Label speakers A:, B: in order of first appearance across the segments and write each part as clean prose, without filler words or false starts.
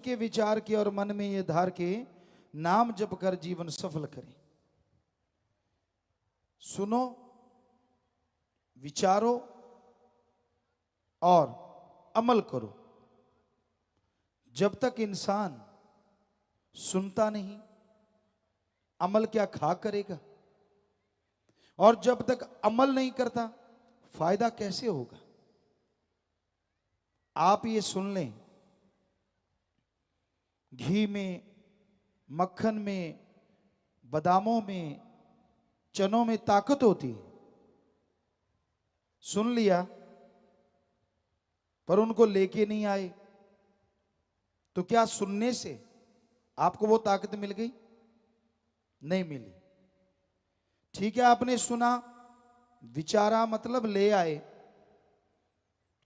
A: के विचार के और मन में ये धार के नाम जप कर जीवन सफल करें। सुनो, विचारो और अमल करो। जब तक इंसान सुनता नहीं, अमल क्या खा करेगा? और जब तक अमल नहीं करता, फायदा कैसे होगा? आप ये सुन लें, घी में, मक्खन में, बादामों में, चनों में ताकत होती है। सुन लिया पर उनको लेके नहीं आए, तो क्या सुनने से आपको वो ताकत मिल गई? नहीं मिली। ठीक है, आपने सुना, विचारा मतलब ले आए।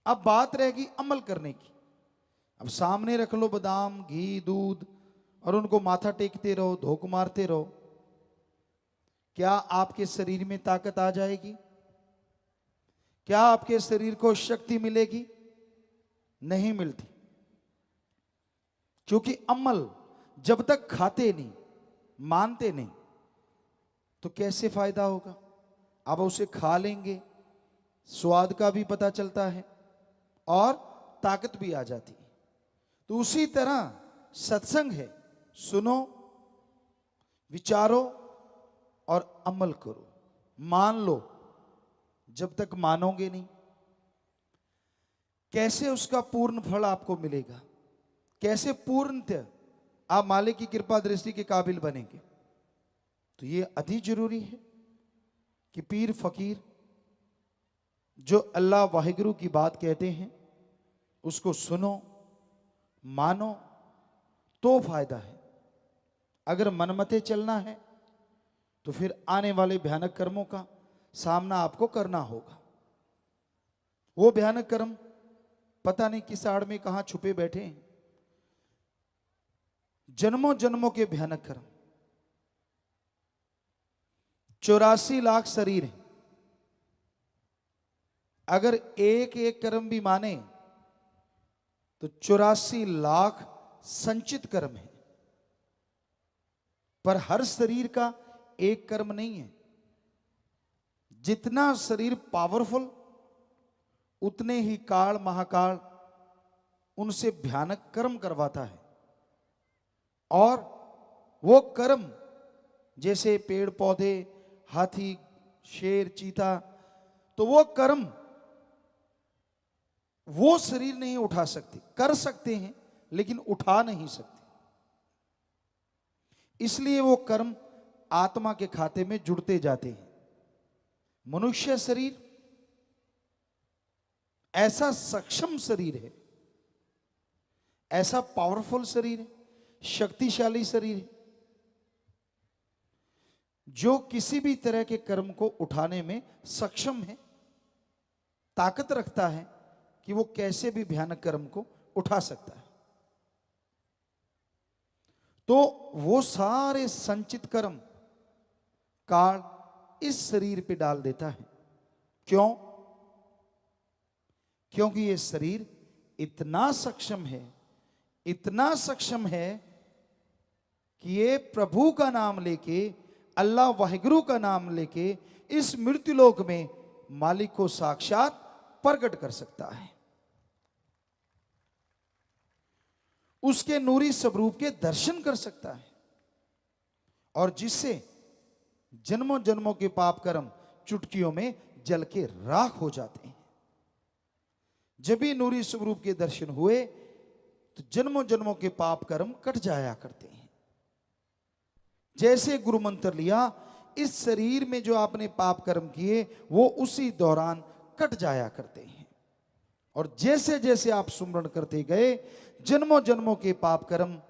A: अब बात रहेगी अमल करने की। अब सामने रख लो बादाम, घी, दूध और उनको माथा टेकते रहो, धोख मारते रहो। क्या आपके शरीर में ताकत आ जाएगी? क्या आपके शरीर को शक्ति मिलेगी? नहीं मिलती। क्योंकि अमल जब तक खाते नहीं, मानते नहीं, तो कैसे फायदा होगा? अब उसे खा लेंगे, स्वाद का भी पता चलता है और ताकत भी आ जाती है। तो उसी तरह सत्संग है, सुनो, विचारो और अमल करो। मान लो, जब तक मानोगे नहीं, कैसे उसका पूर्ण फल आपको मिलेगा? कैसे पूर्णतः आप मालिक की कृपा दृष्टि के काबिल बनेंगे? तो ये अति जरूरी है कि पीर फकीर जो अल्लाह वाहिगुरु की बात कहते हैं उसको सुनो, मानो, तो फायदा है। अगर मनमते चलना है तो फिर आने वाले भयानक कर्मों का सामना आपको करना होगा। वो भयानक कर्म पता नहीं किस आड़ में कहां छुपे बैठे हैं। जन्मों जन्मों के भयानक कर्म। 84 लाख शरीर हैं। अगर एक एक कर्म भी माने तो 84 लाख संचित कर्म है। पर हर शरीर का एक कर्म नहीं है। जितना शरीर पावरफुल, उतने ही काल महाकाल उनसे भयानक कर्म करवाता है। और वो कर्म जैसे पेड़ पौधे, हाथी, शेर, चीता, तो वो कर्म वो शरीर नहीं उठा सकते। कर सकते हैं लेकिन उठा नहीं सकते। इसलिए वो कर्म आत्मा के खाते में जुड़ते जाते हैं। मनुष्य शरीर ऐसा सक्षम शरीर है, ऐसा पावरफुल शरीर है, शक्तिशाली शरीर है, जो किसी भी तरह के कर्म को उठाने में सक्षम है, ताकत रखता है कि वो कैसे भी भयानक कर्म को उठा सकता है। तो वो सारे संचित कर्म काल इस शरीर पे डाल देता है। क्यों? क्योंकि ये शरीर इतना सक्षम है, इतना सक्षम है कि ये प्रभु का नाम लेके, अल्लाह वाहिगुरु का नाम लेके इस मृत्युलोक में मालिक को साक्षात प्रकट कर सकता है। उसके नूरी स्वरूप के दर्शन कर सकता है और जिससे जन्मों जन्मों के पाप कर्म चुटकियों में जल के राख हो जाते हैं। जब भी नूरी स्वरूप के दर्शन हुए तो जन्मों जन्मों के पाप कर्म कट जाया करते हैं। जैसे गुरु मंत्र लिया, इस शरीर में जो आपने पाप कर्म किए वो उसी दौरान कट जाया करते हैं। और जैसे जैसे आप सुमरण करते गए, जन्मों जन्मों के पाप कर्म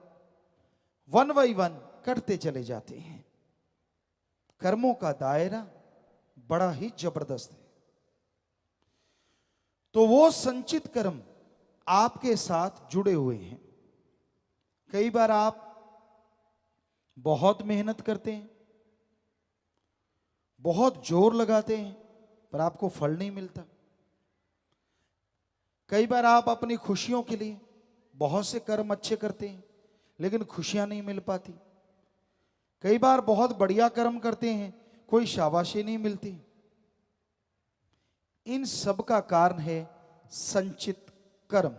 A: वन बाई वन कटते चले जाते हैं। कर्मों का दायरा बड़ा ही जबरदस्त है। तो वो संचित कर्म आपके साथ जुड़े हुए हैं। कई बार आप बहुत मेहनत करते हैं, बहुत जोर लगाते हैं, पर आपको फल नहीं मिलता। कई बार आप अपनी खुशियों के लिए बहुत से कर्म अच्छे करते हैं लेकिन खुशियां नहीं मिल पाती। कई बार बहुत बढ़िया कर्म करते हैं, कोई शाबाशी नहीं मिलती। इन सब का कारण है संचित कर्म।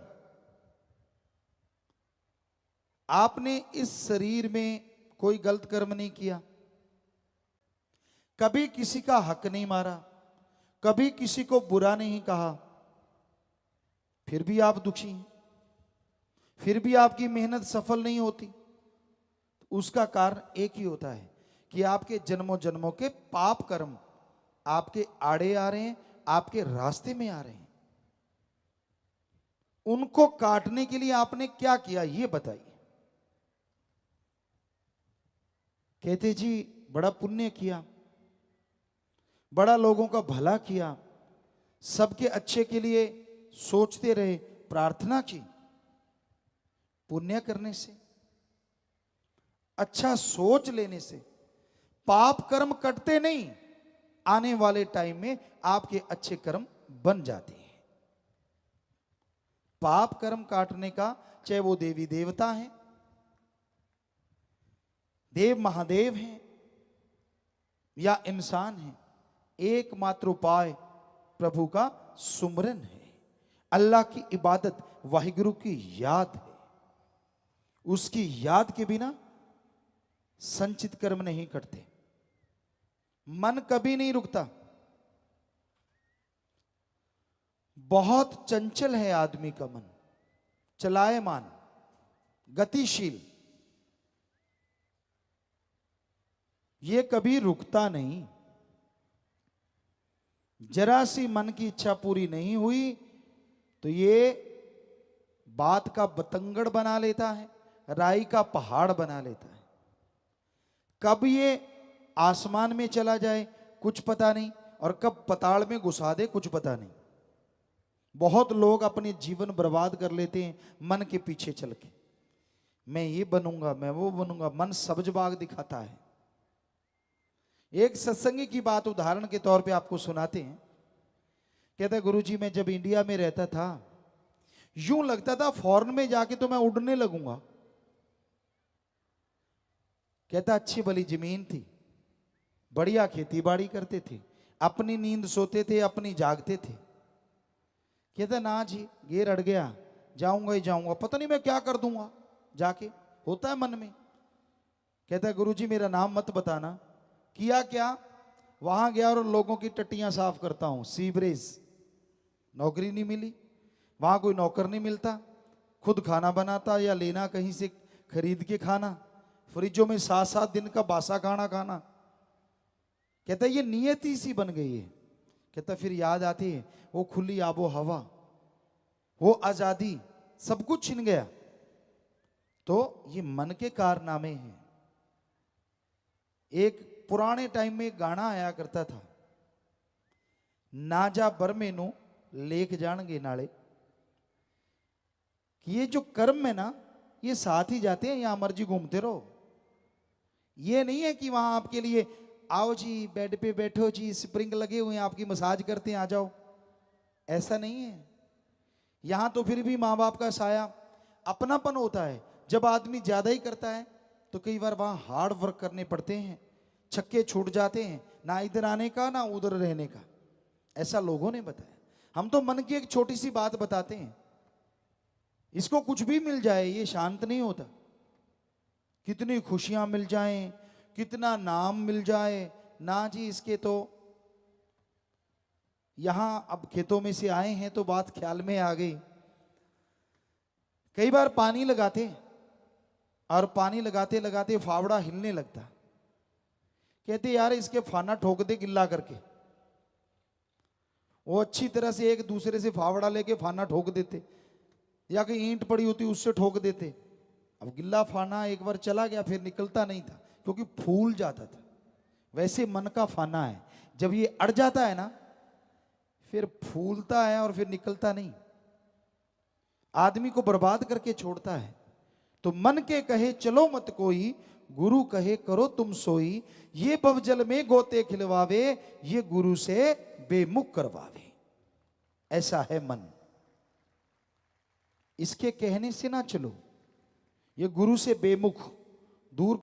A: आपने इस शरीर में कोई गलत कर्म नहीं किया, कभी किसी का हक नहीं मारा, कभी किसी को बुरा नहीं कहा, फिर भी आप दुखी हैं, फिर भी आपकी मेहनत सफल नहीं होती। उसका कारण एक ही होता है कि आपके जन्मों जन्मों के पाप कर्म आपके आड़े आ रहे हैं, आपके रास्ते में आ रहे हैं। उनको काटने के लिए आपने क्या किया ये बताइए। कहते जी बड़ा पुण्य किया, बड़ा लोगों का भला किया, सबके अच्छे के लिए सोचते रहे, प्रार्थना की। पुण्य करने से, अच्छा सोच लेने से पाप कर्म कटते नहीं, आने वाले टाइम में आपके अच्छे कर्म बन जाते हैं। पाप कर्म काटने का, चाहे वो देवी देवता हैं, देव महादेव हैं या इंसान हैं, एकमात्र उपाय प्रभु का सुमरन है, अल्लाह की इबादत, वाहिगुरु की याद है। उसकी याद के बिना संचित कर्म नहीं करते। मन कभी नहीं रुकता। बहुत चंचल है आदमी का मन, चलायमान, गतिशील, ये कभी रुकता नहीं। जरा सी मन की इच्छा पूरी नहीं हुई तो ये बात का बतंगड़ बना लेता है, राई का पहाड़ बना लेता है। कब ये आसमान में चला जाए कुछ पता नहीं, और कब पताल में घुसा दे कुछ पता नहीं। बहुत लोग अपने जीवन बर्बाद कर लेते हैं मन के पीछे चल के। मैं ये बनूंगा, मैं वो बनूंगा, मन सब्ज बाग दिखाता है। एक सत्संगी की बात उदाहरण के तौर पे आपको सुनाते हैं। कहता गुरुजी मैं जब इंडिया में रहता था यूं लगता था फॉरेन में जाके तो मैं उड़ने लगूंगा। कहता अच्छी भली जमीन थी, बढ़िया खेती बाड़ी करते थे, अपनी नींद सोते थे, अपनी जागते थे। कहता ना जी ये रड़ गया, जाऊंगा ही जाऊंगा, पता नहीं मैं क्या कर दूंगा जाके, होता है मन में। कहता गुरुजी मेरा नाम मत बताना। किया क्या, वहां गया और लोगों की टट्टियां साफ करता हूं, सीवरेज। नौकरी नहीं मिली, वहां कोई नौकर नहीं मिलता, खुद खाना बनाता या लेना कहीं से खरीद के खाना, फ्रिजों में 7-7 दिन का बासा खाना खाना। कहता ये नियति सी बन गई है। कहता फिर याद आती है वो खुली आबो हवा, वो आजादी, सब कुछ छिन गया। तो ये मन के कारनामे हैं। एक पुराने टाइम में एक गाना आया करता था, ना जा बर मेनू लेक जाणगे नाले। कि ये जो कर्म है ना ये साथ ही जाते हैं, यहां मर्जी घूमते रहो। ये नहीं है कि वहां आपके लिए आओ जी बेड पे बैठो जी, स्प्रिंग लगे हुए हैं आपकी मसाज करते हैं आ जाओ, ऐसा नहीं है। यहां तो फिर भी माँ बाप का साया, अपनापन होता है। जब आदमी ज्यादा ही करता है तो कई बार वहां हार्ड वर्क करने पड़ते हैं, छक्के छूट जाते हैं, ना इधर आने का ना उधर रहने का। ऐसा लोगों ने बताया। हम तो मन की एक छोटी सी बात बताते हैं, इसको कुछ भी मिल जाए ये शांत नहीं होता। कितनी खुशियां मिल जाएं, कितना नाम मिल जाए, ना जी इसके तो यहां अब खेतों में से आए हैं तो बात ख्याल में आ गई। कई बार पानी लगाते और पानी लगाते लगाते फावड़ा हिलने लगता। कहते यार इसके फाना ठोक दे गिल्ला करके। वो अच्छी तरह से एक दूसरे से फावड़ा लेके फाना ठोक देते, या कहीं ईंट पड़ी होती उससे ठोक देते। अब गिल्ला फाना एक बार चला गया फिर निकलता नहीं था, क्योंकि फूल जाता था। वैसे मन का फाना है, जब ये अड़ जाता है ना फिर फूलता है और फिर निकलता नहीं, आदमी को बर्बाद करके छोड़ता है। तो मन के कहे चलो मत कोई, गुरु कहे करो तुम सोई। ये भवजल में गोते खिलवावे, ये गुरु से बेमुख करवावे। ऐसा है मन। इसके कहने से ना चलो, ये गुरु से बेमुख दूर